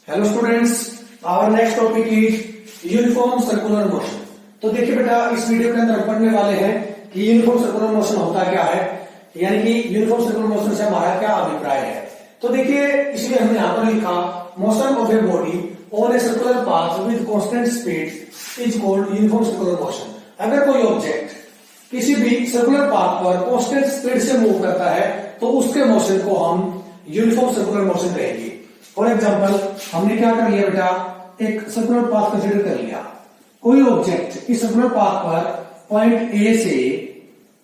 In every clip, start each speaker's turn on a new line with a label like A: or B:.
A: Hello students, our next topic is uniform circular motion. तो देखिए बेटा, इस वीडियो के अंदर हम पढ़ने वाले हैं कि यूनिफॉर्म सर्कुलर मोशन होता क्या है, यानी कि यूनिफॉर्म सर्कुलर मोशन से हमारा क्या अभिप्राय है। तो देखिए, इसलिए हमने यहाँ पर लिखा motion of a body on a circular path with constant speed is called uniform circular motion. अगर कोई ऑब्जेक्ट किसी भी सर्कुलर पाथ पर कांस्टेंट स्पीड से मूव करता है तो उसके मोशन को हम यूनिफॉर्म सर्कुलर मोशन कहेंगे। फॉर एग्जाम्पल, हमने क्या कर लिया बेटा, एक सर्कुलर पाथ कंसीडर कर लिया। कोई ऑब्जेक्ट इस सर्कुलर पाथ पर पॉइंट ए से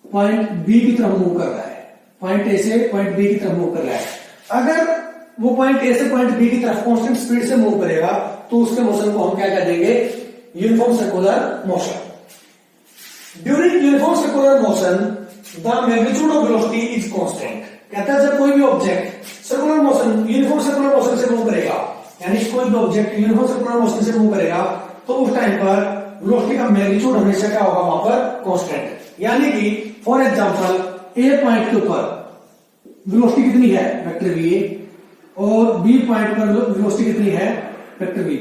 A: पॉइंट बी की तरफ मूव कर रहा है, पॉइंट ए से पॉइंट बी की तरफ मूव कर रहा है। अगर वो पॉइंट ए से पॉइंट बी की तरफ कांस्टेंट स्पीड से मूव करेगा तो उसके मोशन को हम क्या कह देंगे, uniform circular motion. During uniform circular motion the magnitude of velocity is constant. कहता है जब कोई भी object circular motion uniform circular motion से मूव करेगा, यानी कोई भी ऑब्जेक्ट यूनिफॉर्म सर्कुलर मोशन से मूव करेगा तो उस टाइम पर वेलोसिटी का मैग्नीट्यूड हमेशा क्या होगा, वहां पर कांस्टेंट। यानी कि फॉर एग्जांपल, ए पॉइंट के ऊपर वेलोसिटी कितनी है, वेक्टर वी, और बी पॉइंट पर वेलोसिटी कितनी है, वेक्टर वी।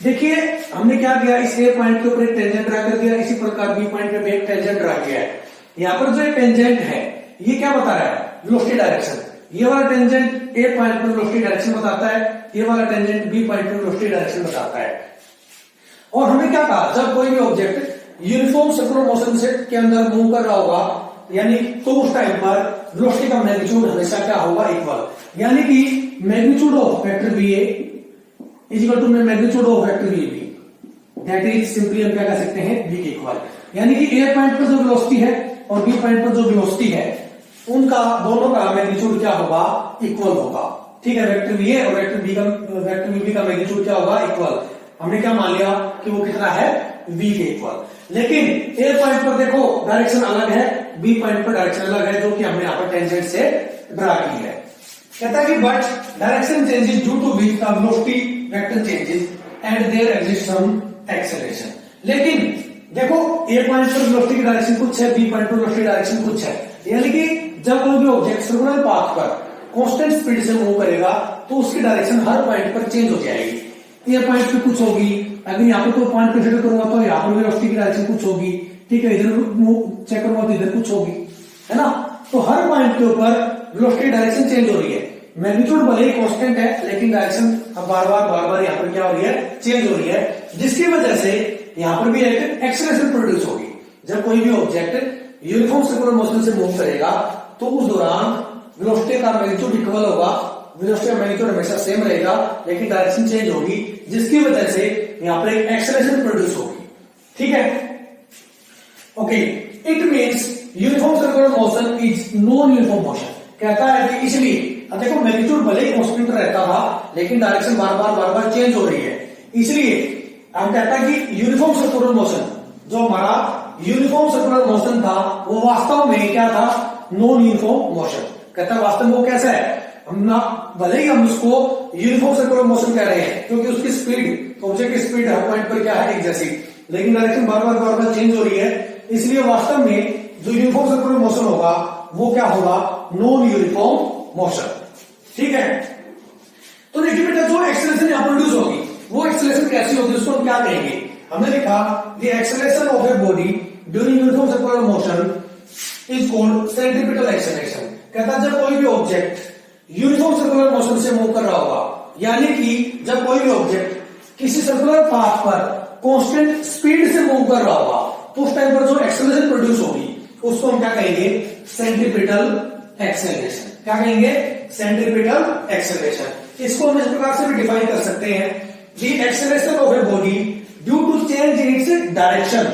A: देखिए, हमने क्या किया, इस ए पॉइंट के ऊपर एक टेंजेंट ड्रा कर दिया, इसी प्रकार बी पॉइंट पे एक टेंजेंट ड्रा किया है। यहाँ पर जो टेंजेंट है ये क्या बता रहा है, वेलोसिटी डायरेक्शन। ये वाला टेंजेंट ए पॉइंट पर वेलोसिटी डायरेक्शन बताता है, ये वाला टेंजेंट बी पॉइंट पर वेलोसिटी डायरेक्शन बताता है। और हमने क्या कहा, जब कोई भी ऑब्जेक्ट यूनिफॉर्म सर्कुलर मोशन से के अंदर मूव कर रहा होगा, यानी तो उस टाइम पर वेलोसिटी का मैग्नीट्यूड हमेशा क्या होगा, इक्वल। यानी कि magnitude of vector B A is equal to magnitude of vector B B, that is simply हम क्या कह सकते हैं, बी के इक्वल। यानी कि ए पॉइंट पर जो वेलोसिटी है और बी पॉइंट पर जो वेलोसिटी है, उनका दोनों का मैग्नीट्यूड क्या होगा, इक्वल होगा। ठीक है, वेक्टर वी ए और वेक्टर बी का मैग्नीट्यूड क्या होगा, इक्वल। हमने क्या मान लिया कि वो कितना है, v के इक्वल। लेकिन ए पॉइंट पर देखो डायरेक्शन अलग है, बी पॉइंट पर डायरेक्शन अलग है, जो कि हमने यहाँ पर टेंजेंट से ड्रा की है। कहता है कि but direction changes due to which the velocity vector changes and there exist some acceleration. लेकिन देखो, ए पॉइंट पर वेलोसिटी की डायरेक्शन कुछ है, बी पॉइंट पर वेलोसिटी डायरेक्शन कुछ है। यानी कि जब कोई भी ऑब्जेक्ट सर्कुलर पाथ पर कांस्टेंट स्पीड से मूव करेगा तो उसकी डायरेक्शन हर पॉइंट पर चेंज हो जाएगी। ये पॉइंट पे कुछ होगी, अगर यहाँ पे कोई पॉइंट कंसीडर करूंगा तो यहाँ पर वेलोसिटी की डायरेक्शन कुछ होगी। ठीक है, इधर चेक करूंगा तो इधर कुछ होगी, है ना। तो हर पॉइंट के ऊपर वेलोसिटी डायरेक्शन चेंज हो रही है। मैग्नीट्यूड भले ही कांस्टेंट है, लेकिन डायरेक्शन अब बार बार यहाँ पर क्या हो रही है, चेंज हो रही है, जिसकी वजह से यहाँ पर भी एक एक्सेलरेशन प्रोड्यूस होगी। जब कोई भी ऑब्जेक्ट यूनिफॉर्म सर्कुलर मोशन से मूव करेगा तो उस दौरान वेलोसिटी का मैग्नीट्यूड इक्वल होगा, वेलोसिटी का मैग्नीट्यूड हमेशा सेम रहेगा, लेकिन डायरेक्शन चेंज होगी, जिसकी वजह से यहाँ पर एक एक्सेलरेशन प्रोड्यूस होगी। ठीक है, okay. It means uniform circular motion is non uniform motion. कहता है कि इसलिए अब देखो, मैग्नीट्यूड भले ही कांस्टेंट रहता था, लेकिन डायरेक्शन बार बार चेंज हो रही है। इसलिए हम कहता है कि यूनिफॉर्म सर्कुलर मोशन, जो हमारा यूनिफॉर्म सर्कुलर मोशन था, वो वास्तव में क्या था, नॉन यूनिफॉर्म मोशन। कहता है वास्तव में वो कैसा है, हम ना भले ही हम उसको यूनिफॉर्म सर्कुलर मोशन कह रहे हैं क्योंकि उसकी स्पीड, ऑब्जेक्ट की स्पीड हर पॉइंट पर क्या है, एक जैसी, लेकिन डायरेक्शन बार बार चेंज हो रही है। इसलिए वास्तव में जो यूनिफॉर्म सर्कुलर मोशन होगा वो क्या होगा, नॉन यूनिफॉर्म मोशन। ठीक है, तो देखिए बेटा, जो एक्सेलरेशन यहां प्रोड्यूस होगी वो एक्सेलरेशन कैसी होगी, उसको हम क्या कहेंगे। हमने लिखा the acceleration of a body during uniform circular motion is called centripetal acceleration. कहता है जब कोई भी ऑब्जेक्ट यूनिफॉर्म सर्कुलर मोशन से मूव कर रहा होगा, यानी कि जब कोई भी ऑब्जेक्ट किसी सर्कुलर पाथ पर कांस्टेंट स्पीड से मूव कर रहा होगा तो उस टाइम पर जो एक्सेलरेशन प्रोड्यूस होगी उसको हम क्या कहेंगे, सेंट्रीपिटल एक्सेलरेशन। क्या कहेंगे, सेंट्रीपिटल एक्सेलरेशन। इसको हम इस प्रकार से भी डिफाइन कर सकते हैं, the acceleration of a body due to change in its direction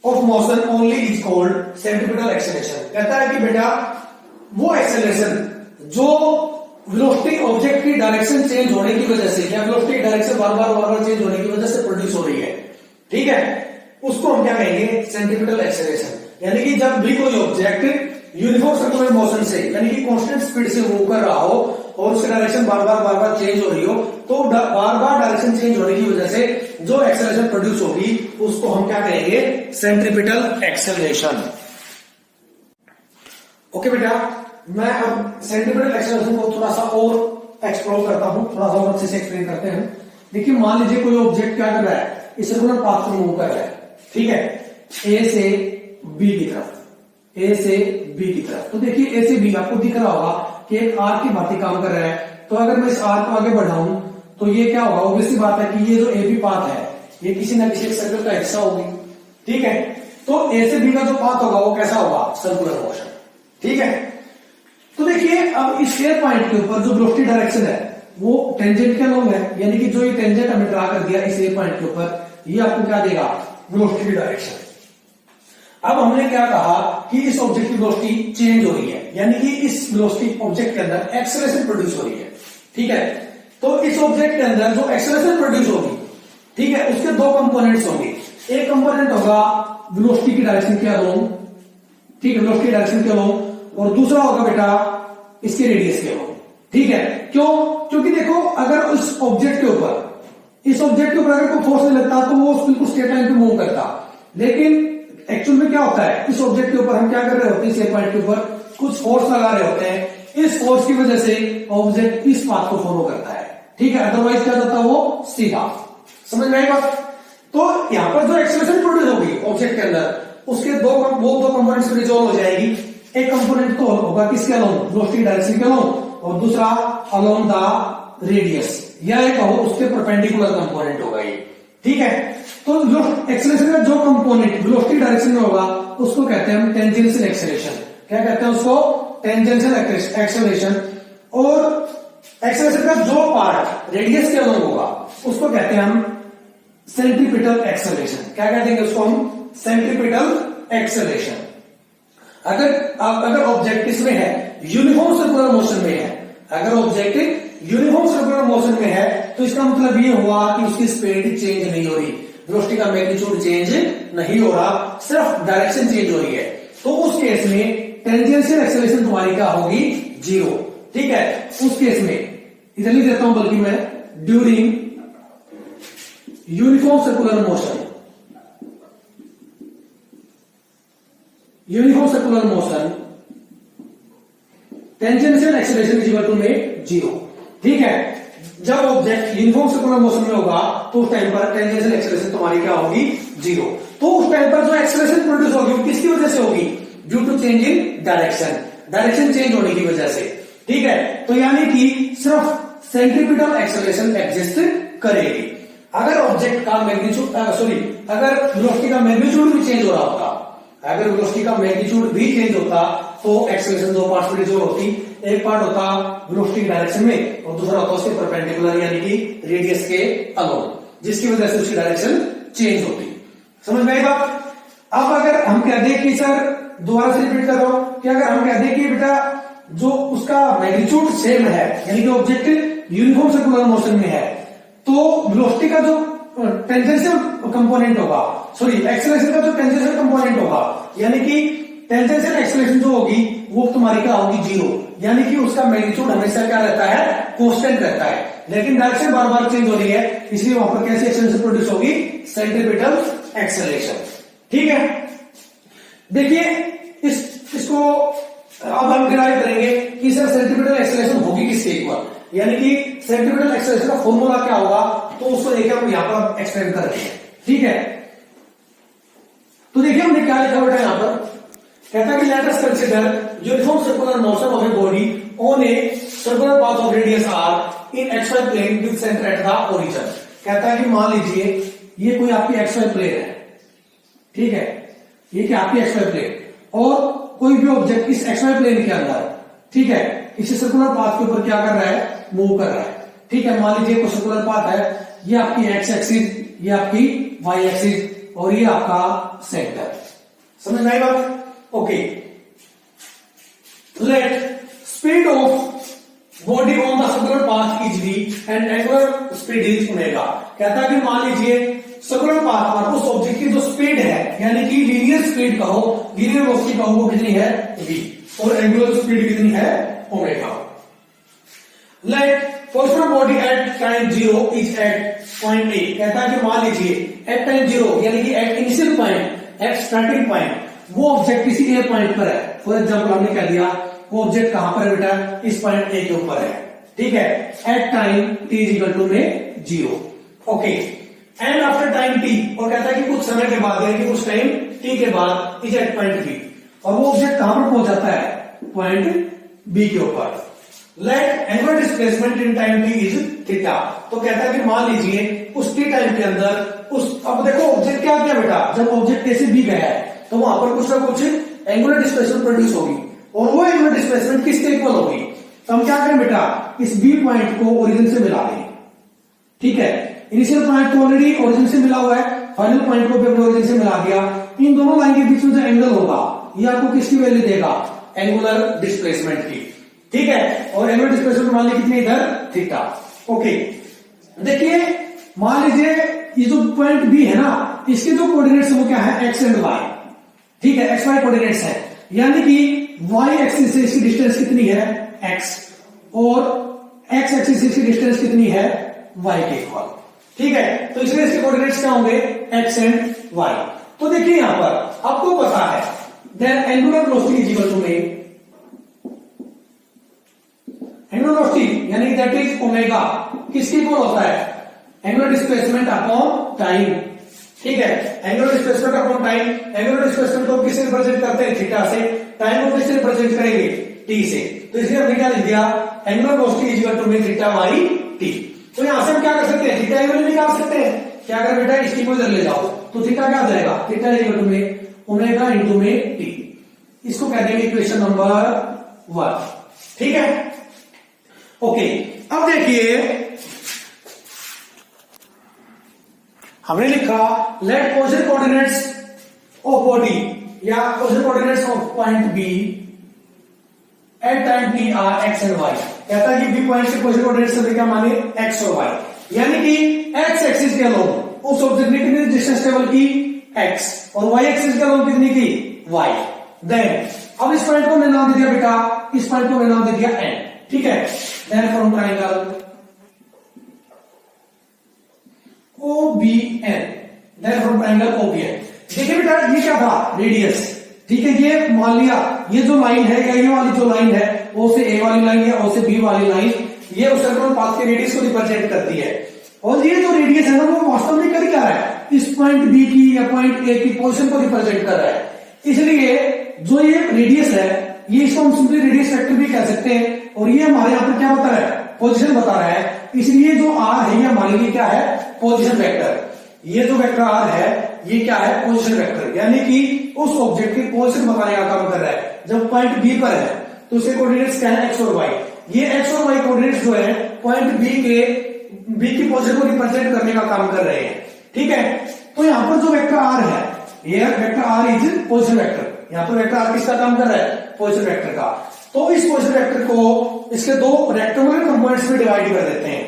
A: of motion only is called centripetal acceleration. कहता है कि बेटा, वो एक्सेलरेशन जो वेलोसिटी ऑब्जेक्ट की डायरेक्शन चेंज होने की वजह से, या वेलोसिटी की डायरेक्शन बार बार चेंज होने की वजह से प्रोड्यूस हो रही है, ठीक है, उसको हम क्या कहेंगे, सेंट्रीपिटल एक्सेलरेशन। यानी कि जब भी कोई ऑब्जेक्ट यूनिफॉर्म सर्कुलर मोशन से, यानी कि कांस्टेंट स्पीड से मूव कर रहा हो और उसकी डायरेक्शन बार बार चेंज हो रही हो, तो बार बार डायरेक्शन चेंज होने की वजह से जो एक्सेलरेशन प्रोड्यूस होगी उसको हम क्या कहेंगे, सेंट्रीपिटल एक्सेलरेशन। ओके बेटा, मैं अब सेंट्रीपिटल एक्सेलरेशन को थोड़ा सा और एक्सप्लोर करता हूं, थोड़ा सा और अच्छे से एक्सप्लेन करते हैं। देखिए मान लीजिए कोई ऑब्जेक्ट क्या कर रहा है, इस सर्कुलर पाथ को मूव कर रहा है, ठीक है, ए से बी की तरफ, ए से बी की तरफ। तो देखिए ए से बी आपको दिख रहा होगा कि एक आर्क की भांति काम कर रहा है। तो अगर मैं इस आर्क को आगे बढ़ाऊं तो ये क्या होगा, ऑब्वियसली बात है कि ये जो ए बी पाथ है ये किसी ना किसी सर्कल का हिस्सा होगी, ठीक है। तो ए से बी का जो पाथ होगा वो कैसा होगा, सर्कुलर मोशन, ठीक है। तो देखिए अब इस एयर पॉइंट के ऊपर जो वेलोसिटी डायरेक्शन है वो टेंजेंट के अलोंग है, यानी कि जो ये टेंजेंट हमें ड्रा कर दिया इस एयर पॉइंट के ऊपर, ये आपको क्या देगा, वेलोसिटी डायरेक्शन। अब हमने क्या कहा कि इस ऑब्जेक्ट की वेलोसिटी चेंज हो रही है, यानी कि इस वेलोसिटी ऑब्जेक्ट के अंदर एक्सेलरेशन प्रोड्यूस हो रही है, ठीक है। तो इस ऑब्जेक्ट के अंदर जो एक्सेलरेशन प्रोड्यूस होगी, ठीक है, उसके दो कंपोनेंट्स होंगे। एक कंपोनेंट होगा वेलोसिटी की डायरेक्शन के अलोंग, ठीक है, वेलोसिटी डायरेक्शन के अलोंग, और दूसरा होगा बेटा इसके रेडियस के अलोंग, ठीक है। क्यों, क्योंकि देखो अगर इस ऑब्जेक्ट के ऊपर अगर कोई फोर्स नहीं लगता तो वो बिल्कुल स्ट्रेट लाइन पे मूव करता, लेकिन एक्चुअल में क्या होता है, इस ऑब्जेक्ट के ऊपर हम क्या कर रहे होते हैं, इस पॉइंट के ऊपर कुछ फोर्स लगा रहे होते हैं, इस फोर्स की वजह से ऑब्जेक्ट इस पाथ को फॉलो करता है, ठीक है, अदरवाइज क्या जाता है वो सीधा। समझ में आई बात। तो यहां पर जो एक्सेलरेशन प्रोड्यूस होगी ऑब्जेक्ट के अंदर, उसके दो कंपोनेंट्स रिजॉल्व हो जाएगी। एक कंपोनेंट तो होगा किसके अलोंग, वेलोसिटी डायरेक्शन के अलोंग, और दूसरा अलोंग द रेडियस, या एक कहो उसके परपेंडिकुलर कंपोनेंट होगा ये, ठीक है। तो जो एक्सेलरेशन का जो कंपोनेंट वेलोसिटी डायरेक्शन में होगा उसको कहते हैं हम टेंजेंशियल एक्सेलरेशन। क्या कहते हैं उसको, टेंजेंशियल एक्सेलरेशन। और एक्सेलरेशन का जो पार्ट रेडियस के अलोंग होगा उसको कहते हैं हम सेंट्रीपिटल एक्सेलरेशन। क्या कहते हैं उसको हम, सेंट्रीपिटल एक्सेलरेशन। अगर ऑब्जेक्ट इसमें है, यूनिफॉर्म सर्कुलर मोशन में है, अगर ऑब्जेक्ट यूनिफॉर्म सर्कुलर मोशन में है तो इसका मतलब ये हुआ कि उसकी स्पीड चेंज नहीं हो रही, वेलोसिटी का मैग्नीट्यूड चेंज नहीं हो रहा, सिर्फ डायरेक्शन चेंज हो रही है। तो उस केस में टेंजेंशियल एक्सेलरेशन तुम्हारी क्या होगी, जीरो, ठीक है। उस केस में इधर लिख देता हूं बल्कि मैं, during uniform circular motion, tangential acceleration is equal to में जीरो, ठीक है। जब ऑब्जेक्ट यूनिफॉर्म सर्कुलर मोशन में होगा तो उस टाइम पर टेंजेंशियल एक्सेलरेशन तुम्हारी क्या होगी, जीरो। तो उस टाइम पर जो एक्सेलरेशन प्रोड्यूस होगी वो किसकी वजह से होगी, due to change in direction change होने की वजह से, ठीक है। तो यानी कि सिर्फ सेंट्रीपिटल एक्सेलरेशन एग्जिस्ट करेगी। अगर ऑब्जेक्ट का मैग्नीट्यूड अगर वेलोसिटी का मैग्नीट्यूड भी चेंज हो रहा होता, अगर वेलोसिटी का मैग्नीट्यूड भी चेंज होता तो एक्सेलरेशन दो पार्ट्स में जो होती, एक पार्ट होता वेलोसिटी डायरेक्शन में और दूसरा होता उसके परपेंडिकुलर यानी कि रेडियस के अलोंग, जिसकी वजह से उसकी डायरेक्शन चेंज होती। समझ में आई बात। अब अगर हम कह दें कि सर, दोबारा से रिपीट कर रहा हूं कि अगर हम कह दें कि बेटा जो उसका मैग्नीट्यूड सेम है, यानी कि ऑब्जेक्ट यूनिफॉर्म सर्कुलर मोशन में है, तो वेलोसिटी का जो टेंजेंशियल कंपोनेंट होगा, एक्सेलरेशन का जो टेंजेंशियल कंपोनेंट होगा, यानी कि टेंजेंशियल एक्सेलरेशन जो होगी वो तुम्हारी क्या होगी, जीरो, यानी कि उसका मैग्नीट्यूड हमेशा क्या रहता है, कांस्टेंट रहता है, लेकिन डायरेक्शन बार बार चेंज हो रही है, इसलिए वहां पर कैसी एक्सेलरेशन प्रोड्यूस होगी, सेंट्रीपिटल एक्सेलरेशन, ठीक है। देखिए इसको अब हम डिराइव करेंगे कि सर सेंट्रीपिटल एक्सेलरेशन होगी किसके इक्वल, यानी कि सेंट्रीपिटल एक्सेलरेशन का फॉर्मूला क्या होगा, तो उसको देखिए हम यहां पर एक्सप्लेन कर रहे हैं, ठीक है। तो देखिए हमने क्या लिखा बेटा यहां पर, कहता है कि let us consider uniform circular motion of a body on a circular path of radius R in XY plane with centre at the origin. कहता है कि मान लीजिए ये कोई आपकी एक्सवाई प्लेन है, ठीक है, ये क्या आपकी एक्सवाई प्लेन, और कोई भी ऑब्जेक्ट इस एक्सवाई प्लेन के अंदर, ठीक है, इसी सर्कुलर पाथ के ऊपर क्या कर रहा है, मूव कर रहा है, ठीक है। मान लीजिए कोई सर्कुलर पाथ है, ये आपकी एक्स एक्सिस, ये आपकी वाई एक्सिस, और ये आपका सेंटर। समझ में आई बात। Okay, let speed of body on the circular path is v and angular speed is omega. कहता है कि मान लीजिए सर्कुलर पाथ पर उस ऑब्जेक्ट की जो स्पीड है, यानी कि लीनियर स्पीड कहो, लीनियर वेलोसिटी कहो, वो कितनी है, v, और एंगुलर स्पीड कितनी है, omega. Let force of body at time zero is at point A. कहता है कि मान लीजिए एट टाइम जीरो, यानी कि at initial point, at starting point, वो ऑब्जेक्ट किसी ए पॉइंट पर है। फॉर एग्जाम्पल हमने कह दिया वो ऑब्जेक्ट कहां पर है बेटा, इस पॉइंट ए के ऊपर है, ठीक है, at time t is equal to में 0। Okay, and after time t, और कहता है कि कुछ समय के बाद यानी कि कुछ टाइम t के बाद इज एट पॉइंट b, और वो ऑब्जेक्ट कहां पर पहुंच जाता है, पॉइंट b के ऊपर। Let angular displacement in time t is theta, तो कहता है कि मान लीजिए उस t टाइम के अंदर उस, अब देखो ऑब्जेक्ट क्या किया बेटा, जब ऑब्जेक्ट ए से बी गया है तो वहां पर कुछ ना कुछ एंगुलर डिस्प्लेसमेंट प्रोड्यूस होगी, और वो एंगुलर डिस्प्लेसमेंट किसके इक्वल होगी, तो हम क्या करें बेटा, इस बी पॉइंट को ओरिजिन से मिला दें। ठीक है, इनिशियल पॉइंट तो ऑलरेडी ओरिजिन से मिला हुआ है, फाइनल पॉइंट को भी अपने ओरिजिन से मिला दिया। इन दोनों लाइन के बीच में जो एंगल होगा ये आपको किसकी वैल्यू देगा, एंगुलर डिस्प्लेसमेंट की। ठीक है, और एंगुलर डिस्प्लेसमेंट मान ली कितनी इधर, थीटा। ओके, देखिए मान लीजिए ये जो पॉइंट बी है ना, इसके जो कोऑर्डिनेट्स है वो क्या है, एक्स एंड वाई। ठीक है, एक्स वाई कोऑर्डिनेट्स है, यानी कि वाई एक्सिस से इसकी डिस्टेंस कितनी है, एक्स, और एक्स एक्सिस से इसकी डिस्टेंस कितनी है, वाई के इक्वल। ठीक है, तो इसलिए इसके कोऑर्डिनेट्स क्या होंगे, एक्स एंड वाई। तो देखिए यहां पर आपको पता है then angular velocity is equal to में एंगुलर वेलोसिटी यानी दैट इज ओमेगा किसके इक्वल होता है, एंगुलर डिस्प्लेसमेंट अपॉन टाइम। ठीक है, angular displacement upon time, angular displacement को किससे रिप्रेजेंट करते हैं, थीटा से, टाइम को किससे रिप्रेजेंट करेंगे, टी से। तो इसलिए हमने क्या लिख दिया, angular velocity is equal to में थीटा बाई टी। तो यहां से हम क्या कर सकते हैं, थीटा की वैल्यू निकाल सकते हैं। क्या कर बेटा, इसकी को इधर ले जाओ तो थीटा क्या आ जाएगा, थीटा इज इक्वल टू में ओमेगा इनटू में टी। इसको कह देंगे इक्वेशन नंबर 1। ठीक है, ओके, अब देखिए हमने लिखा let position coordinates of body या position coordinates of point B at time T R X and Y. कहता है कि बी पॉइंट से पोजीशन कोऑर्डिनेट्स से क्या माने, एक्स और वाई, यानी कि एक्स एक्सिस के अलोंग उस ऑब्जेक्ट ने कितनी डिस्टेंस ट्रेवल की, एक्स, और वाई एक्सिस के अलोंग कितनी की, वाई। देन अब इस पॉइंट को मैंने नाम दे दिया बेटा, इस पॉइंट को मैंने नाम दे दिया एन। ठीक है, then from triangle OBN, then from triangle OBN। देखिए बेटा ये क्या था, रेडियस। ठीक है, ये मान लिया ये जो लाइन है या ये वाली जो लाइन है ओ से ए वाली लाइन है, ओ से बी वाली लाइन, ये उस सर्कुलर पाथ के रेडियस को रिप्रेजेंट करती है। और ये जो रेडियस है ना वो वास्तव में कर क्या रहा है, इस पॉइंट बी की या पॉइंट ए की पोजीशन को रिप्रेजेंट कर रहा है। इसलिए जो ये रेडियस है ये इसको हम सिंपली रेडियस वेक्टर भी कह सकते हैं, और ये हमारे यहाँ पर क्या बता रहा है, पोजीशन बता रहा है। इसलिए जो आर है ये हमारे लिए क्या है, पोजीशन वेक्टर। ये जो वेक्टर आर है ये क्या है, पोजीशन वेक्टर, यानी कि उस ऑब्जेक्ट की पोजीशन बताने का काम कर रहा है। जब पॉइंट बी पर है तो उसके कोऑर्डिनेट्स क्या है, एक्स और वाई। ये एक्स और वाई कोऑर्डिनेट्स जो है पॉइंट बी की पोजीशन को रिप्रेजेंट करने का काम कर रहे हैं। ठीक है, तो यहां पर जो वेक्टर आर है ये vector R is position vector. यहां पर वेक्टर आर किसका काम कर रहा है, पोजीशन वेक्टर का। तो इस पोजीशन वेक्टर को इसके दो रेक्टेंगुलर कंपोनेंट्स में डिवाइड कर देते हैं।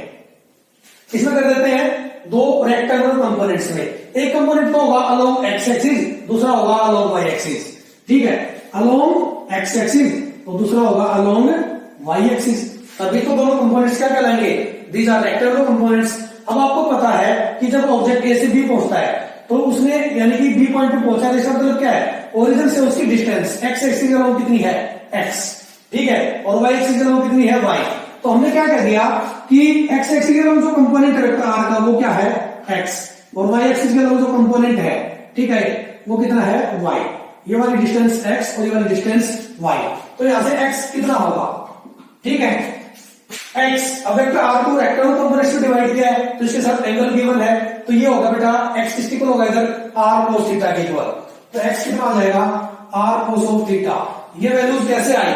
A: इसमें कर देते हैं दो रेक्टेंगुलर कंपोनेंट्स में। एक कंपोनेंट तो होगा अलोंग एक्स एक्सिस, दूसरा होगा अलोंग वाई एक्सिस। ठीक है, अलोंग एक्स एक्सिस तो दूसरा होगा अलोंग वाई एक्सिस। तभी तो दोनों कंपोनेंट्स क्या कहलाएंगे, दीज आर रेक्टेंगुलर कंपोनेंट्स। अब आपको पता है कि जब ऑब्जेक्ट ए से बी पहुंचता है तो उसने यानी कि बी पॉइंट पे पहुंचा है, इसका मतलब क्या है, ओरिजिन से उसकी डिस्टेंस एक्स एक्सिस के अलोंग कितनी है, एक्स। ठीक है, और वाई एक्सिस के अलोंग कितनी है, वाई। तो हमने क्या कह दिया कि एक्स एक्सिस के अलोंग जो कंपोनेंट है वेक्टर आर का वो क्या है, एक्स, और वाई एक्सिस के अलोंग जो कंपोनेंट है, ठीक है, वो कितना है, वाई। ये वाली डिस्टेंस एक्स और ये वाली डिस्टेंस वाई। तो यहां से एक्स कितना होगा, ठीक है, एक्स। अब वेक्टर आर को रेक्टेंगुलर कंपोनेंट्स में डिवाइड किया है तो इसके साथ एंगल गिवन है, तो ये होगा बेटा एक्स किसके इक्वल होगा, इधर आर कोस थीटा के इक्वल। तो एक्स कितना आ जाएगा, आर कोस ऑफ थीटा। ये वैल्यूज कैसे आई,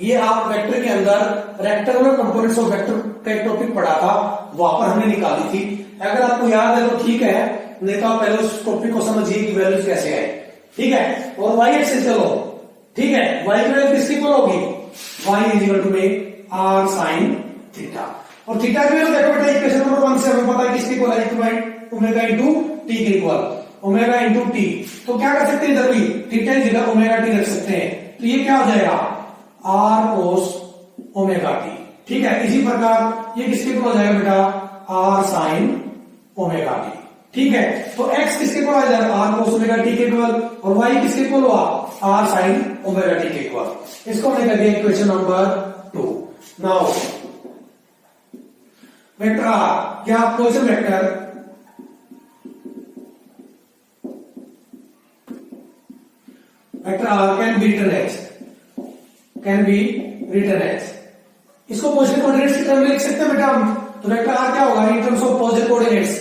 A: ये आप वेक्टर के अंदर रेक्टेंगुलर कंपोनेंट्स ऑफ वेक्टर का एक टॉपिक पढ़ा था, वहां पर हमने निकाली थी। अगर आपको याद है तो ठीक है, नहीं तो आप पहले उस टॉपिक को समझिए कि वैल्यूज कैसे आए। ठीक है, और वाई एक्सिस चलो, ठीक है, वाई की वैल्यू किसकी इक्वल होगी, वाई इज इक्वल टू में आर साइन थीटा। और थीटा की वैल्यू देखो बेटा इक्वेशन नंबर 1 से हमें पता है किसकी इक्वल है, ओमेगा इनटू टी के इक्वल, ओमेगा इनटू टी। तो क्या कर सकते हैं, इधर भी थीटा की जगह ओमेगा टी रख सकते हैं। तो ये क्या हो जाएगा, आर कोस ओमेगा टी। ठीक है, इसी प्रकार ये किसके इक्वल हो जाएगा बेटा, आर साइन ओमेगा टी। ठीक है, तो x किसके इक्वल आ जाएगा, आर कोस ओमेगा टी के इक्वल, और y किसके इक्वल हुआ, आर साइन ओमेगा टी के इक्वल। इसको हमने कर दिया equation number 2। Now vector R क्या position vector R can be written as इसको पोजीशन कोऑर्डिनेट्स की टर्म में लिख सकते हैं बेटा हम। तो वेक्टर आर क्या होगा in terms of position coordinates,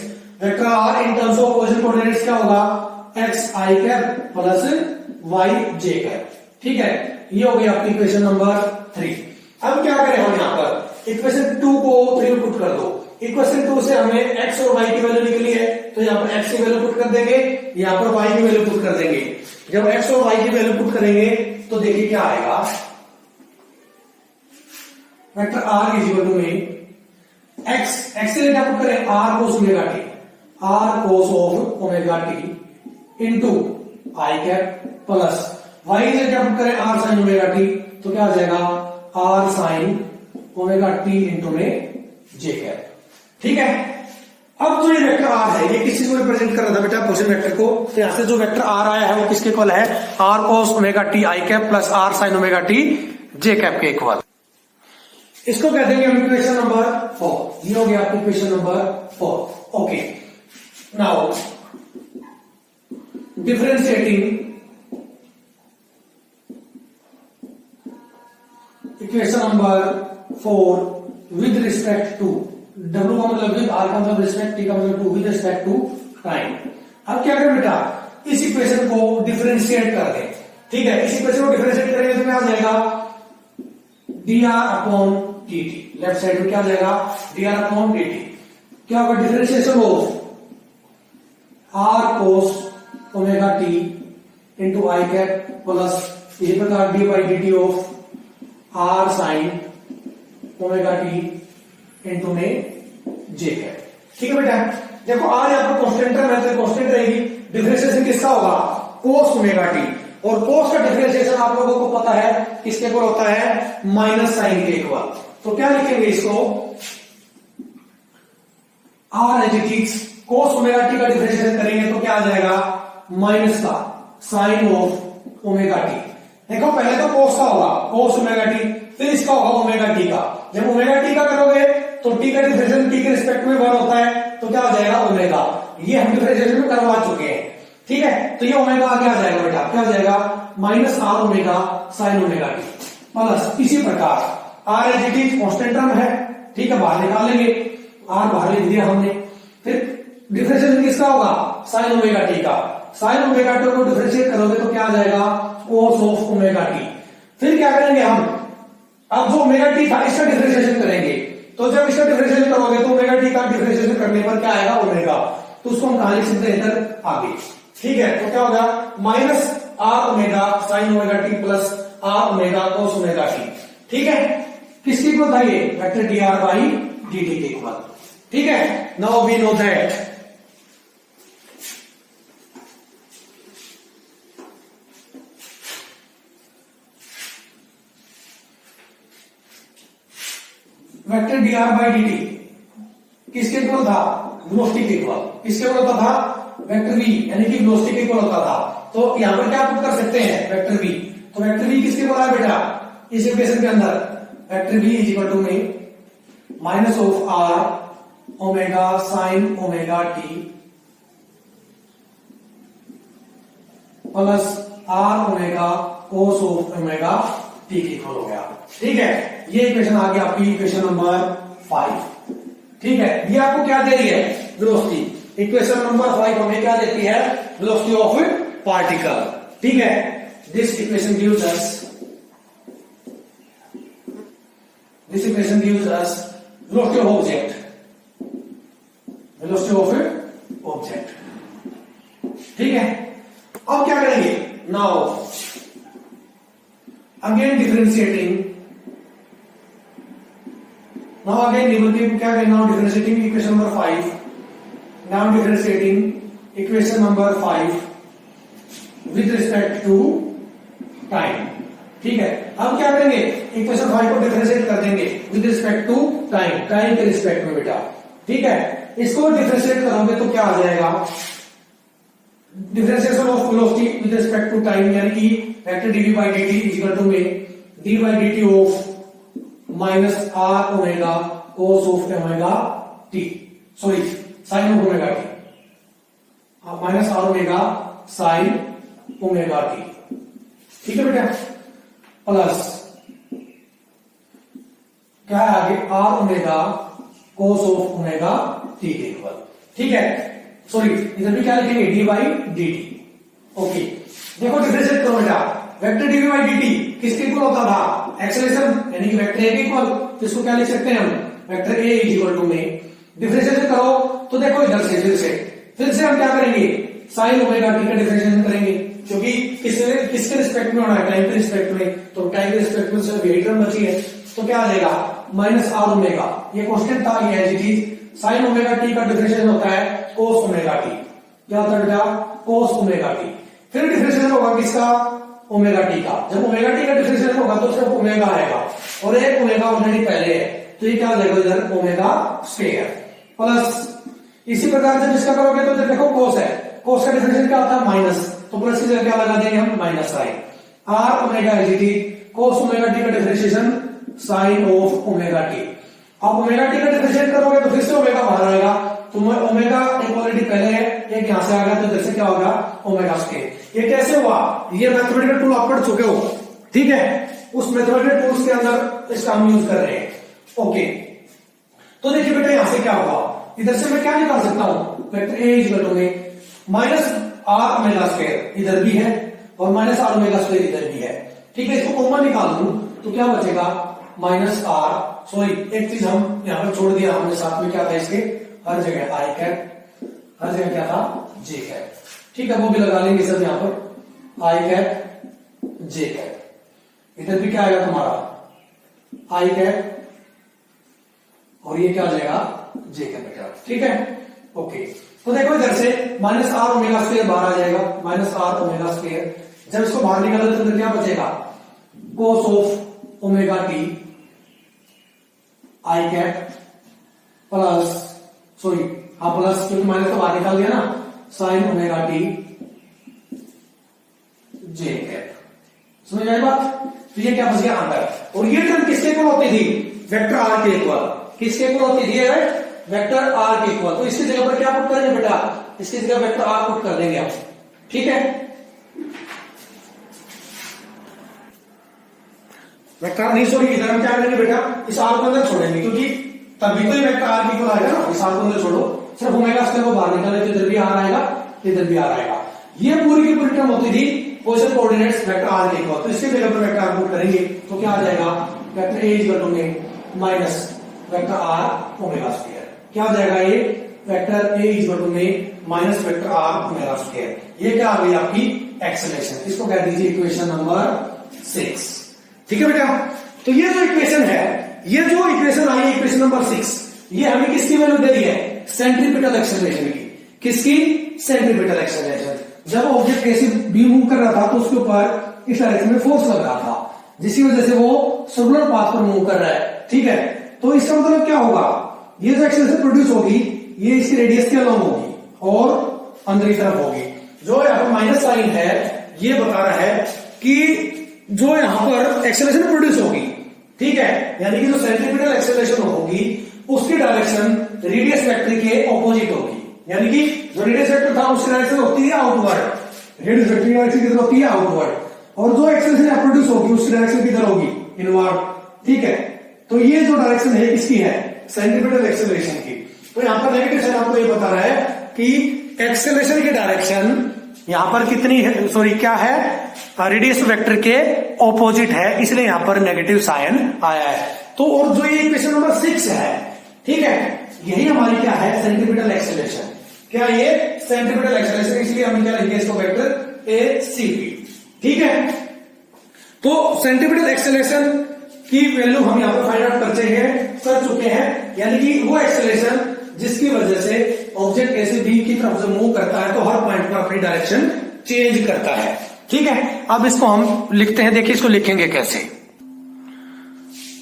A: vector R in terms of position coordinates क्या होगा X I cap plus Y J cap. ठीक है, ये हो गया आपकी इक्वेशन नंबर 3। अब क्या करें हम यहां पर इक्वेशन 2 को 3 में पुट कर दो। इक्वेशन 2 से हमें एक्स और वाई की वैल्यू निकली है, तो यहां पर एक्स की वैल्यू पुट कर देंगे, यहां पर वाई की वैल्यू पुट कर देंगे। जब एक्स और वाई की वैल्यू पुट करेंगे तो देखिए क्या आएगा, vector R is equal to में एक्स से क्या पुट करें R cos omega T, R cos of omega T into I cap plus Y से क्या पुट करें आर साइन ओमेगा टी, तो क्या आ जाएगा R sine omega T into में जे कैप। ठीक है, अब जो ये वेक्टर आर है ये किस चीज को रिप्रेजेंट कर रहा था बेटा पोजीशन वेक्टर को, तो यहां से जो वेक्टर आर आया है वो किसके इक्वल है R cos omega T I cap plus R sine omega T J cap के इक्वल। इसको कह देंगे हम इक्वेशन नंबर 4। ये हो गया आपकी equation number 4। Okay, now differentiating equation number 4 with respect to W का मतलब विद, R का मतलब रिस्पेक्ट, T का मतलब to, with respect to time. अब क्या करें बेटा इस इक्वेशन को डिफरेंशिएट कर दें। ठीक है, इस इक्वेशन को डिफरेंशिएट करेंगे तो क्या आ जाएगा dr upon dt। Left side में क्या आ जाएगा dr अपॉन dt। क्या होगा differentiation of r cos omega t into I cap plus इसी प्रकार D by d T of r sine omega t into में जे कैप। ठीक है बेटा, देखो आर यहां पर कांस्टेंट टर्म है तो कांस्टेंट रहेगी। डिफरेंशिएशन किसका होगा कोस ओमेगा टी, और कोस का डिफरेंशिएशन आप लोगों को पता है किसके इक्वल होता है माइनस साइन के इक्वल। तो क्या लिखेंगे इसको R as it is cos omega T का डिफरेंशिएशन करेंगे तो क्या आ जाएगा माइनस का साइन ऑफ ओमेगा टी। देखो पहले तो कोस का होगा कोस ओमेगा टी, फिर इसका होगा ओमेगा टी का। जब ओमेगा टी का करोगे तो टी का डिफरेंशिएशन टी के रिस्पेक्ट में 1 होता है, तो क्या हो जाएगा ओमेगा। ये हम डिफरेंशिएशन में करवा चुके हैं। ठीक है, तो ये ओमेगा आगे आ जाएगा बेटा, क्या हो जाएगा minus r omega sine omega T plus इसी प्रकार r as it is constant term है। ठीक है, बाहर निकाल लेंगे, आर बाहर लिख दिया हमने। फिर डिफरेंशिएशन किसका होगा साइन ओमेगा टी का, साइन ओमेगा टी को डिफरेंशिएट करोगे तो क्या आ जाएगा कोस ऑफ ओमेगा टी। फिर क्या करेंगे हम, अब जो ओमेगा टी था इसका डिफरेंशिएशन करेंगे, तो जब इसका डिफरेंशिएशन करोगे तो ओमेगा टी का डिफरेंशिएशन करने पर क्या आएगा ओमेगा, तो उसको हम कहां लिख सकते हैं इधर आगे। ठीक है, तो क्या होगा minus r omega sine omega T plus are omega cos omega t. ठीक है, किसकी इक्वल था ये vector d r by d t के इक्वल। ठीक है, now we know that vector d r by d t किसके इक्वल था वेलोसिटी के इक्वल। किसके इक्वल होता था वेक्टर वी, यानी कि वेलोसिटी के इक्वल होता था। तो यहां पर क्या पुट कर सकते हैं वेक्टर वी, तो वेक्टर वी किसके इक्वल है बेटा इस इक्वेशन के अंदर vector V is equal to में minus of R omega sine omega T plus are omega cos of omega T के इक्वल हो गया। ठीक है, ये इक्वेशन आ गया आपकी इक्वेशन नंबर 5। ठीक है, ये आपको क्या दे रही है वेलोसिटी। इक्वेशन नंबर 5 हमें क्या देती है वेलोसिटी ऑफ पार्टिकल। ठीक है, this equation gives us velocity of object, velocity of object. ठीक है, अब क्या करेंगे now again differentiating, now again क्या करें now differentiating equation number 5, now differentiating equation number 5 with respect to time। ठीक है, अब क्या करेंगे इक्वेशन 5 को डिफरेंशिएट कर देंगे with respect to time, time के रिस्पेक्ट में बेटा। ठीक है, इसको डिफरेंशिएट करोगे तो क्या आ जाएगा differentiation of velocity with respect to time, यानी कि vector dv by dt is equal to में d by dt of minus r omega cos of omega t, sorry sine of omega t, minus r omega sine omega t, ठीक है बेटा, plus क्या है आगे r omega cos of omega T के equal, ठीक है, सॉरी इधर भी क्या लिखेंगे d by d t, okay. देखो डिफरेंशिएट करो बेटा, vector D by d t किसके इक्वल होता था, एक्सेलरेशन यानी कि वेक्टर ए के इक्वल, तो इसको क्या लिख सकते हैं हम, vector A is equal to में डिफरेंशिएट करो तो देखो इधर से फिर से हम क्या करेंगे, साइन ओमेगा टी का डिफरेंशिएशन करेंगे, क्योंकि किसके रिस्पेक्ट में होना है, टाइम के रिस्पेक्ट में, तो टाइम के रिस्पेक्ट में सिर्फ यही टर्म बची है, तो क्या आ जाएगा माइनस आर ओमेगा, ये कांस्टेंट था, ये as it is, sine omega T का डिफरेंशिएशन होता है कोस ओमेगा टी, क्या होता है बेटा कोस ओमेगा टी, फिर डिफरेंशिएशन होगा किसका, ओमेगा टी का, जब ओमेगा टी का डिफरेंशिएशन होगा तो सिर्फ ओमेगा आएगा, और एक ओमेगा ऑलरेडी पहले है, तो ये क्या हो जाएगा इधर ओमेगा स्क्वायर, प्लस इसी प्रकार जब इसका करोगे तो देखो कोस है, कोस का डिफरेंशिएशन क्या होता है माइनस, तो प्लस की जगह क्या लगा देंगे हम minus sine, R omega as it is, cos omega T का differentiation sine of omega T, अब ओमेगा टी का डिफरेंशिएट करोगे तो फिर से ओमेगा बाहर आएगा, तो ओमेगा एक ऑलरेडी पहले है, एक यहां से आ गया, तो इधर से क्या होगा ओमेगा स्क्वायर, ये कैसे हुआ, ये मैथमेटिकल टूल आप पढ़ चुके हो, ठीक है, उस मैथमेटिकल टूल्स के अंदर इसका हम यूज कर रहे हैं, ओके। तो देखिए बेटा यहां से क्या होगा, इधर से मैं क्या निकाल सकता हूं, vector A is equal to में माइनस आर ओमेगा स्क्वायर इधर भी है और माइनस आर ओमेगा स्क्वायर इधर भी है, ठीक है, इसको कॉमन निकाल दूं तो क्या बचेगा माइनस आर, सॉरी एक चीज हम यहां पर छोड़ दिया हमने, साथ में क्या था इसके हर जगह आई कैप, हर जगह क्या था जे कैप, ठीक है, वो भी लगा लेंगे सब यहां पर, आई कैप जे कैप, इधर भी क्या आएगा तुम्हारा आई कैप और ये क्या आ जाएगा जे कैपिटल, ठीक है, ओके। तो देखो इधर से माइनस आर ओमेगा स्क्वायर बाहर आ जाएगा, माइनस आर ओमेगा स्क्वायर, जब इसको बाहर निकालो तो क्या बचेगा कोस of omega T I cap plus, sorry हाँ प्लस, क्योंकि माइनस तो बाहर निकाल दिया ना, sign omega T J cap, समझ आई बात, तो ये क्या बच गया अंदर, और ये टर्म किसके इक्वल होती थी, वेक्टर आर के इक्वल, किसके इक्वल होती थी वेक्टर आर के इक्वल, तो इसकी जगह पर क्या पुट करेंगे बेटा, इसकी जगह वेक्टर आर पुट कर देंगे आप, ठीक है, वेक्टर नहीं, सॉरी इधर हम क्या करेंगे बेटा, इस आर को अंदर छोड़ेंगे, क्योंकि तभी तो ये वेक्टर आर के इक्वल आएगा ना, इस आर को अंदर छोड़ो, सिर्फ ओमेगा स्क्वायर को बाहर निकाले तो इधर भी आर आएगा, इधर भी आर आएगा, ये पूरी की पूरी टर्म होती थी पोजीशन कोऑर्डिनेट्स वेक्टर आर के इक्वल, तो इसकी जगह पर वेक्टर आर पुट करेंगे तो क्या आ जाएगा vector A is equal to में minus vector R omega square, क्या हो जाएगा ये vector A is equal to में minus vector R omega square, ये क्या आ गई आपकी एक्सेलरेशन, इसको कह दीजिए इक्वेशन नंबर 6, ठीक है बेटा। तो ये जो इक्वेशन है, ये जो इक्वेशन आई है इक्वेशन नंबर 6, ये हमें किसकी वैल्यू दे दी है, सेंट्रीपिटल एक्सेलरेशन की, किसकी सेंट्रीपिटल एक्सेलरेशन, जब ऑब्जेक्ट कैसे भी मूव कर रहा था तो उसके ऊपर इस डायरेक्शन में फोर्स लग रहा था, जिसकी वजह से वो सर्कुलर पाथ पर मूव कर रहा है, ठीक है, तो इसका मतलब क्या होगा, ये जो एक्सेलरेशन प्रोड्यूस होगी ये इसकी रेडियस के अलॉन्ग होगी और अंदर की तरफ होगी, जो यहाँ पर माइनस साइन है ये बता रहा है कि जो यहां पर एक्सेलरेशन प्रोड्यूस होगी, ठीक है, यानी कि जो सेंट्रीपिटल एक्सेलरेशन होगी उसकी डायरेक्शन रेडियस वेक्टर के ऑपोजिट होगी, यानी कि जो रेडियस वेक्टर था उसकी डायरेक्शन होती है आउटवर्ड, रेडियस वेक्टर की डायरेक्शन किधर होती है आउटवर्ड, और जो एक्सेलरेशन यहां प्रोड्यूस होगी उसकी डायरेक्शन किधर होगी इनवर्ड, ठीक है, तो ये जो डायरेक्शन है किसकी है सेंट्रीपिटल एक्सेलरेशन की, तो यहां पर नेगेटिव साइन आपको ये बता रहा है कि एक्सेलरेशन की डायरेक्शन यहां पर कितनी है, सॉरी क्या है, रेडियस वेक्टर के ऑपोजिट है, इसलिए यहां पर नेगेटिव साइन आया है, तो और जो ये इक्वेशन नंबर 6 है, ठीक है, यही हमारी क्या है सेंट्रीपिटल एक्सेलरेशन, क्या ये सेंट्रीपिटल एक्सेलरेशन, इसलिए हम क्या लिखेंगे इसको वेक्टर ए सी पी, ठीक है। तो सेंट्रीपिटल एक्सेलरेशन की वैल्यू हम यहां पर फाइंड आउट कर चुके हैं, यानी कि वो एक्सेलरेशन जिसकी वजह से ऑब्जेक्ट ऐसे बी की तरफ से मूव करता है तो हर पॉइंट पर अपनी डायरेक्शन चेंज करता है, ठीक है। अब इसको हम लिखते हैं, देखिए इसको लिखेंगे कैसे,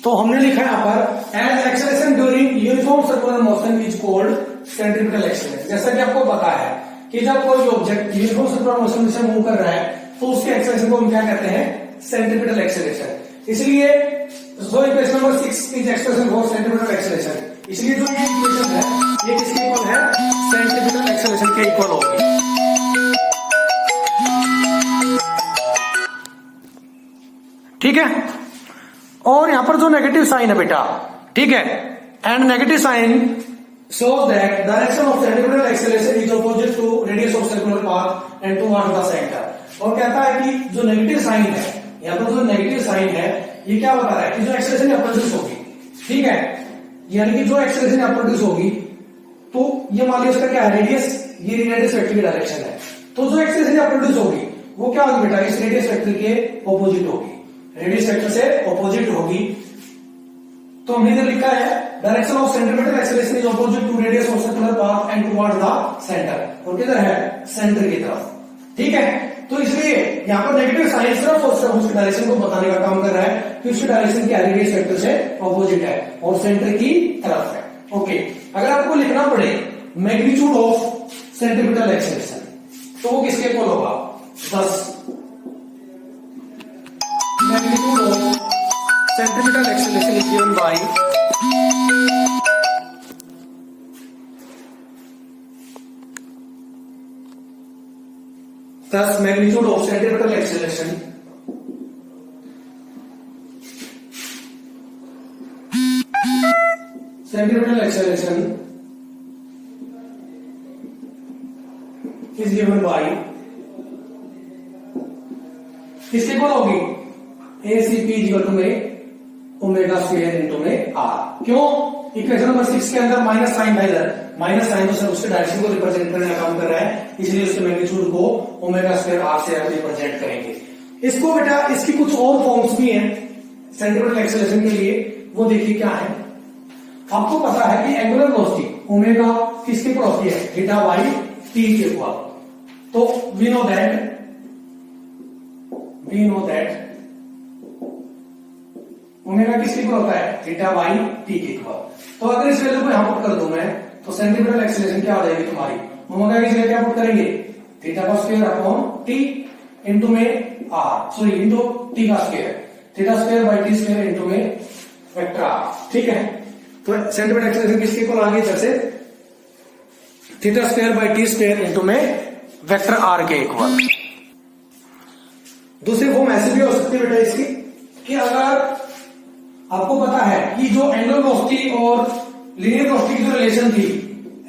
A: तो हमने लिखा है यहां पर as acceleration during uniform circular motion is called centripetal acceleration, जैसा कि आपको पता है कि जब कोई ऑब्जेक्ट यूनिफॉर्म सर्कुलर मोशन से मूव कर रहा है तो उसके एक्सेलरेशन को हम क्या कहते हैं सेंट्रीपिटल एक्सेलरेशन, इसलिए जो equation number 6 is expression for centripetal acceleration, इसलिए जो ये इक्वेशन है ये किसके इक्वल है, सेंट्रीपिटल एक्सेलरेशन के इक्वल होगी। ठीक है, और यहां पर जो नेगेटिव साइन है बेटा, ठीक है, and negative sine shows that direction of centripetal acceleration is opposite to radius of circular path and towards the center। और कहता है कि जो नेगेटिव साइन है, यहाँ पर जो नेगेटिव साइन है ये क्या बता रहा है कि जो एक्सेलरेशन यहाँ प्रोड्यूस होगी, ठीक है, यानी कि जो एक्सेलरेशन यहाँ प्रोड्यूस होगी तो ये मान लिया उसका क्या है, रेडियस, ये रेडियस वेक्टर की डायरेक्शन है, तो जो एक्सेलरेशन यहाँ प्रोड्यूस होगी वो क्या होगी बेटा, इस रेडियस वेक्टर के ऑपोजिट होगी, रेडियस वेक्टर से ऑपोजिट होगी। तो हमने इधर लिखा है direction of centripetal acceleration is opposite to radius of circular path and towards the centre, और किधर है, सेंटर की तरफ। ठीक है, तो इसलिए यहाँ पर नेगेटिव साइन सिर्फ और उसकी डायरेक्शन को बताने का काम कर रहा है कि उसकी डायरेक्शन क्या, रेडियस वेक्टर से ऑपोजिट है और सेंटर की तरफ है। ओके, अगर आपको लिखना पड़े मैग्नीट्यूड ऑफ सेंट्रीपिटल एक्सेलरेशन तो वो किसके इक्वल होगा, 10 magnitude of centripetal acceleration is given by thus magnitude of centripetal acceleration is given by किसके इक्वल होगी, ACP इक्वल टू में ओमेगा स्क्वायर इनटू में आर। क्यों, इक्वेशन नंबर 6 के अंदर माइनस साइन था, इधर माइनस साइन तो सर उसके डायरेक्शन को रिप्रेजेंट करने का काम कर रहा है, इसलिए उसके मैग्नीट्यूड को ओमेगा स्क्वायर आर से रिप्रेजेंट करेंगे। इसको बेटा इसकी कुछ और फॉर्म्स भी हैं सेंट्रीपिटल एक्सेलरेशन के लिए, वो देखिए क्या है। आपको पता है कि एंगुलर वेलोसिटी ओमेगा किसके इक्वल होती है, थीटा बाई टी के इक्वल। तो वी नो दैट ओमेगा किसके इक्वल होता है, थीटा बाई टी के इक्वल। तो अगर इस वैल्यू को यहां पुट कर दूं मैं तो सेंट्रीपिटल एक्सेलरेशन क्या हो जाएगी तुम्हारी, ओमेगा की जगह क्या पुट करेंगे, थीटा का स्क्वायर अपॉन टी इंटू में आर, सॉरी इंटू टी का square, theta square by T square into में वेक्टर आर। ठीक है, तो सेंट्रीपिटल एक्सेलरेशन किसके इक्वल आ गई, जैसे theta square by T square into में वेक्टर आर के इक्वल। दूसरी फॉर्म ऐसी भी हो सकती है बेटा इसकी कि अगर आपको पता है कि जो एंगुलर वेलोसिटी और लीनियर वेलोसिटी की जो रिलेशन थी,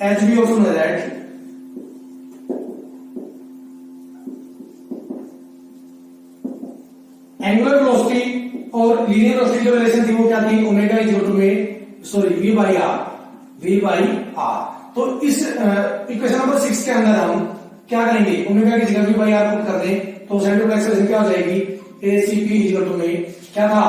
A: एच बी also known that angular velocity और लीनियर वेलोसिटी जो रिलेशन थी वो क्या थी, ओमेगा इज इक्वल टू में सॉरी वी बाई आर। तो इस इक्वेशन नंबर 6 के अंदर हम क्या करेंगे, ओमेगा की जगह वी बाई आर पुट कर दें तो सेंट्रीपिटल एक्सेलरेशन क्या हो जाएगी, एसीपी इज इक्वल टू में क्या था,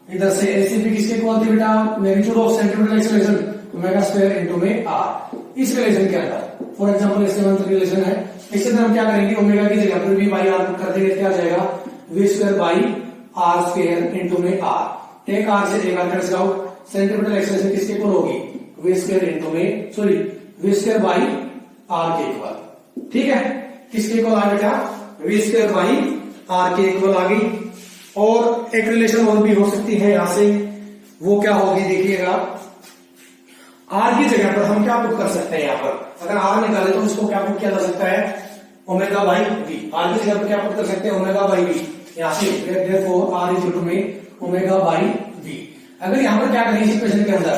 A: इधर से एसीपी किसके इक्वल थी बेटा, magnitude of centripetal acceleration omega square into में आर। इस रिलेशन के अंदर फॉर एग्जांपल इसके अंदर रिलेशन है, इसके अंदर हम क्या करेंगे, ओमेगा की जगह पर वी बाई आर पुट कर देंगे, क्या आ जाएगा, v square by r square into में आर। एक आर से एक r cancel out, centripetal acceleration किसके इक्वल होगी, वी स्क्वायर इनटू में sorry v square by r के इक्वल। ठीक है, किसके इक्वल आ बेटा, वी स्क्वायर बाई आर के इक्वल आ गई। और एक रिलेशन और भी हो सकती है यहां से, वो क्या होगी देखिएगा, आर की जगह पर हम क्या पुट कर सकते हैं, यहां पर अगर आर निकाले तो उसको क्या पुट किया जा सकता है, ओमेगा बाई वी। आर की जगह पर क्या पुट कर सकते हैं, ओमेगा बाई वी, यहां से therefore r is equal to में ओमेगा बाई वी। अगर यहां पर क्या करें इस इक्वेशन के अंदर,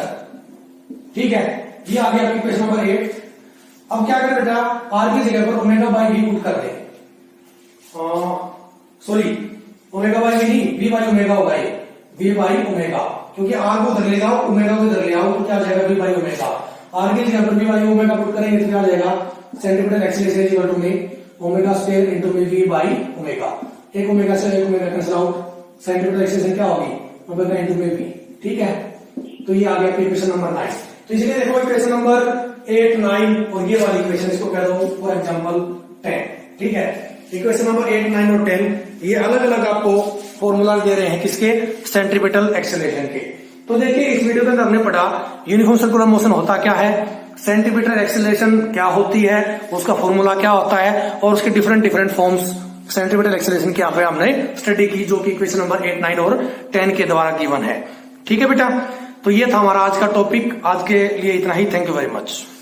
A: ठीक है, ये आ गया आपकी इक्वेशन नंबर 8। अब क्या करें बेटा, आर की जगह पर ओमेगा बाई वी पुट कर दे, सॉरी ओमेगा बाई वी नहीं, वी बाई ओमेगा होगा ये, वी बाई ओमेगा, क्योंकि आर को उधर ले जाओ ओमेगा को इधर ले आओ तो क्या हो जाएगा, वी बाई ओमेगा। आर की जगह पर वी बाई ओमेगा पुट करेंगे तो क्या हो जाएगा, centripetal acceleration is equal to में ओमेगा स्क्वायर इनटू में वी बाई ओमेगा। एक ओमेगा से एक omega cancel out, centripetal acceleration क्या होगी, ओमेगा इनटू में वी। ठीक है, तो ये आ गया इक्वेशन नंबर 9। तो इसलिए देखो इक्वेशन नंबर 8, 9 और ये वाली इक्वेशन इसको कह दो फॉर एग्जांपल 10। ठीक है, इक्वेशन नंबर 8, 9 और 10 ये अलग अलग आपको फॉर्मूला दे रहे हैं किसके, सेंट्रीपिटल एक्सेलरेशन के। तो देखिए इस वीडियो के अंदर हमने पढ़ा यूनिफॉर्म सर्कुलर मोशन होता क्या है, सेंट्रीपिटल एक्सेलरेशन क्या होती है, उसका फॉर्मूला क्या होता है और उसके डिफरेंट फॉर्म्स सेंट्रीपिटल एक्सेलरेशन की यहाँ पे हमने स्टडी की, जो कि इक्वेशन नंबर 8, 9 और 10 के द्वारा गिवन है। ठीक है बेटा, तो ये था हमारा आज का टॉपिक। आज के लिए इतना ही। Thank you very much.